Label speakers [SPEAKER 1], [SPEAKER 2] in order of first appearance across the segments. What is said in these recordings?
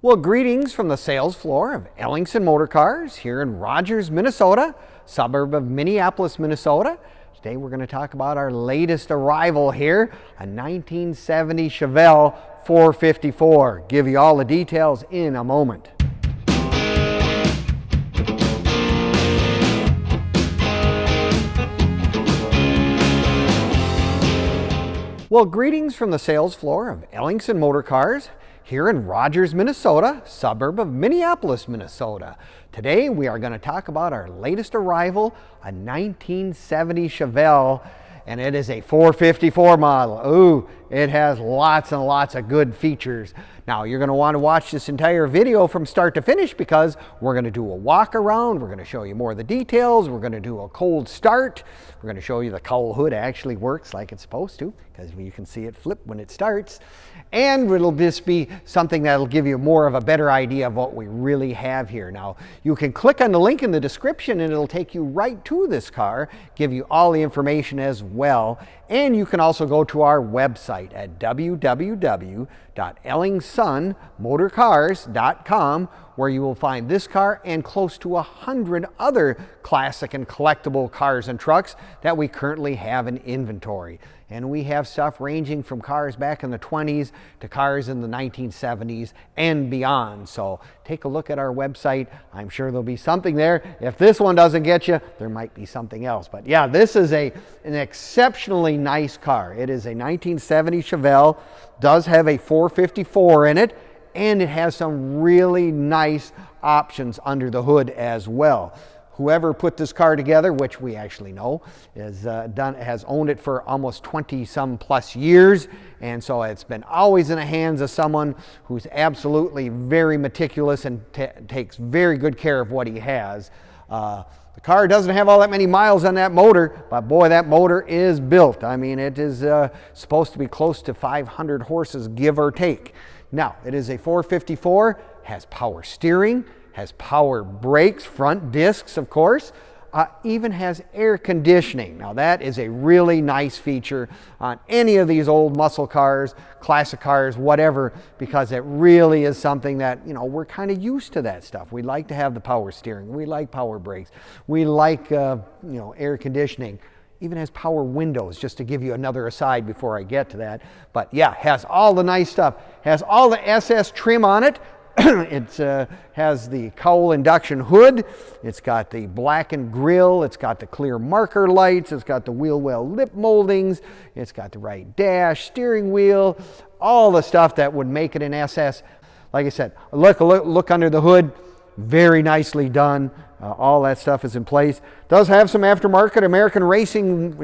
[SPEAKER 1] Well, greetings from the sales floor of Ellingson Motorcars here in Rogers, Minnesota, suburb of Minneapolis, Minnesota. Today we're going to talk about our latest arrival here, a 1970 Chevelle 454. Give you all the details in a moment. Well, greetings from the sales floor of Ellingson Motorcars here in Rogers, Minnesota, suburb of Minneapolis, Minnesota. Today we are going to talk about our latest arrival, a 1970 Chevelle, and it is a 454 model. Ooh, it has lots and lots of good features. Now you're going to want to watch this entire video from start to finish because we're going to do a walk around. We're going to show you more of the details. We're going to do a cold start. We're going to show you the cowl hood actually works like it's supposed to, because you can see it flip when it starts. And it'll just be something that'll give you more of a better idea of what we really have here. Now, you can click on the link in the description and it'll take you right to this car, give you all the information as well. And you can also go to our website at www.ellingsonmotorcars.com, where you will find this car and close to 100 other classic and collectible cars and trucks that we currently have in inventory. And we have stuff ranging from cars back in the 20s to cars in the 1970s and beyond. So take a look at our website. I'm sure there'll be something there. If this one doesn't get you, there might be something else. But yeah, this is an exceptionally nice car. It is a 1970 Chevelle, does have a 454 in it, and it has some really nice options under the hood as well. Whoever put this car together, which we actually know, has owned it for almost 20-some plus years, and so it's been always in the hands of someone who's absolutely very meticulous and takes very good care of what he has. The car doesn't have all that many miles on that motor, but boy, that motor is built. I mean, it is supposed to be close to 500 horses, give or take. Now, it is a 454, has power steering, has power brakes, front discs, of course, even has air conditioning. Now that is a really nice feature on any of these old muscle cars, classic cars, whatever, because it really is something that, you know, we're kind of used to that stuff. We like to have the power steering. We like power brakes. We like, air conditioning. Even has power windows, just to give you another aside before I get to that. But yeah, has all the nice stuff. Has all the SS trim on it. It has the cowl induction hood. It's got the blackened grille. It's got the clear marker lights. It's got the wheel well lip moldings. It's got the right dash, steering wheel, all the stuff that would make it an SS. Like I said, look under the hood. Very nicely done. All that stuff is in place. Does have some aftermarket American racing,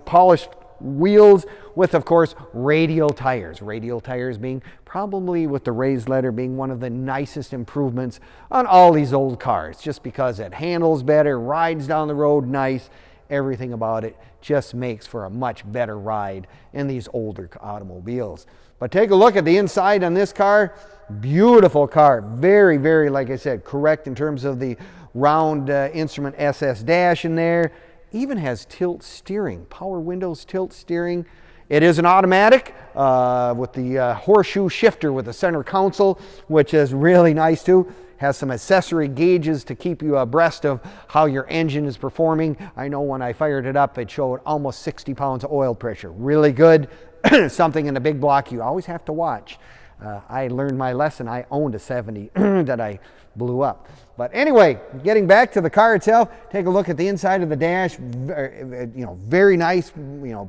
[SPEAKER 1] polished wheels with, of course, radial tires. Radial tires being probably, with the raised leather, being one of the nicest improvements on all these old cars, just because it handles better, rides down the road nice. Everything about it just makes for a much better ride in these older automobiles. But take a look at the inside on this car. Beautiful car. Very, very, like I said, correct in terms of the round instrument SS dash in there. Even has tilt steering, power windows, tilt steering. It is an automatic with the horseshoe shifter with the center console, which is really nice too. Has some accessory gauges to keep you abreast of how your engine is performing. I know when I fired it up, it showed almost 60 pounds of oil pressure. Really good. Something in the big block you always have to watch. I learned my lesson. I owned a 70 that I blew up. But anyway, getting back to the car itself, take a look at the inside of the dash. Very nice,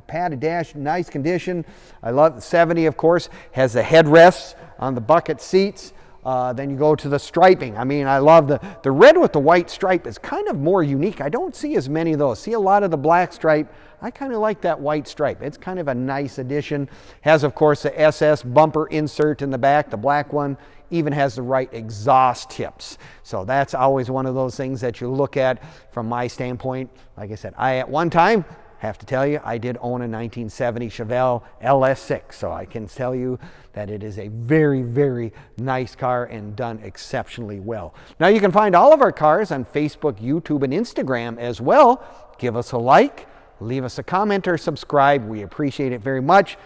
[SPEAKER 1] padded dash, nice condition. I love the 70, of course, has the headrests on the bucket seats. Then you go to the striping. I mean, I love the red with the white stripe is kind of more unique. I don't see as many of those. See a lot of the black stripe. I kind of like that white stripe. It's kind of a nice addition. Has, of course, the SS bumper insert in the back. The black one even has the right exhaust tips. So that's always one of those things that you look at from my standpoint. Like I said, at one time, have to tell you, I did own a 1970 Chevelle LS6, so I can tell you that it is a very, very nice car and done exceptionally well. Now you can find all of our cars on Facebook, YouTube, and Instagram as well. Give us a like, leave us a comment or subscribe. We appreciate it very much.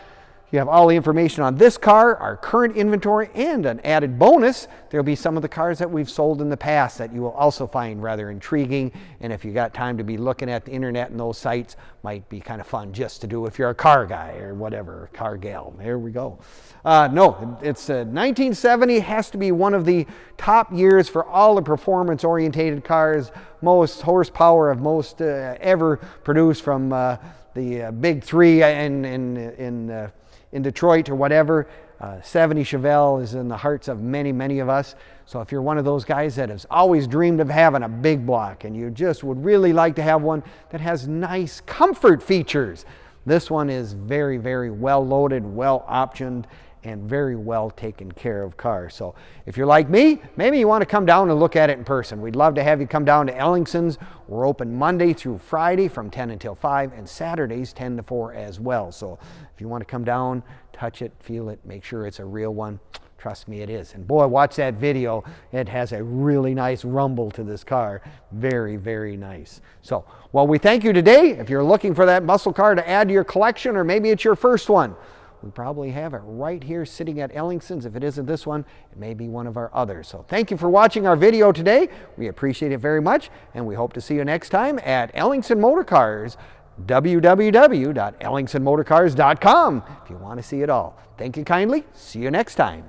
[SPEAKER 1] You have all the information on this car, our current inventory, and an added bonus, there'll be some of the cars that we've sold in the past that you will also find rather intriguing. And if you got time to be looking at the internet and those sites, might be kind of fun just to do if you're a car guy or whatever, car gal. There we go. No, it's 1970 has to be one of the top years for all the performance-orientated cars, most horsepower of most ever produced from the big three in Detroit or whatever. 70 Chevelle is in the hearts of many, many of us. So if you're one of those guys that has always dreamed of having a big block and you just would really like to have one that has nice comfort features, this one is very, very well loaded, well optioned, and very well taken care of car. So if you're like me, maybe you want to come down and look at it in person. We'd love to have you come down to Ellingson's. We're open Monday through Friday from 10 until 5 and Saturdays 10 to 4 as well. So if you want to come down, touch it, feel it, make sure it's a real one. Trust me, it is. And boy, watch that video. It has a really nice rumble to this car. Very, very nice. So, well, we thank you today. If you're looking for that muscle car to add to your collection, or maybe it's your first one, we probably have it right here sitting at Ellingson's. If it isn't this one, it may be one of our others. So thank you for watching our video today. We appreciate it very much, and we hope to see you next time at Ellingson Motorcars, www.ellingsonmotorcars.com if you want to see it all. Thank you kindly. See you next time.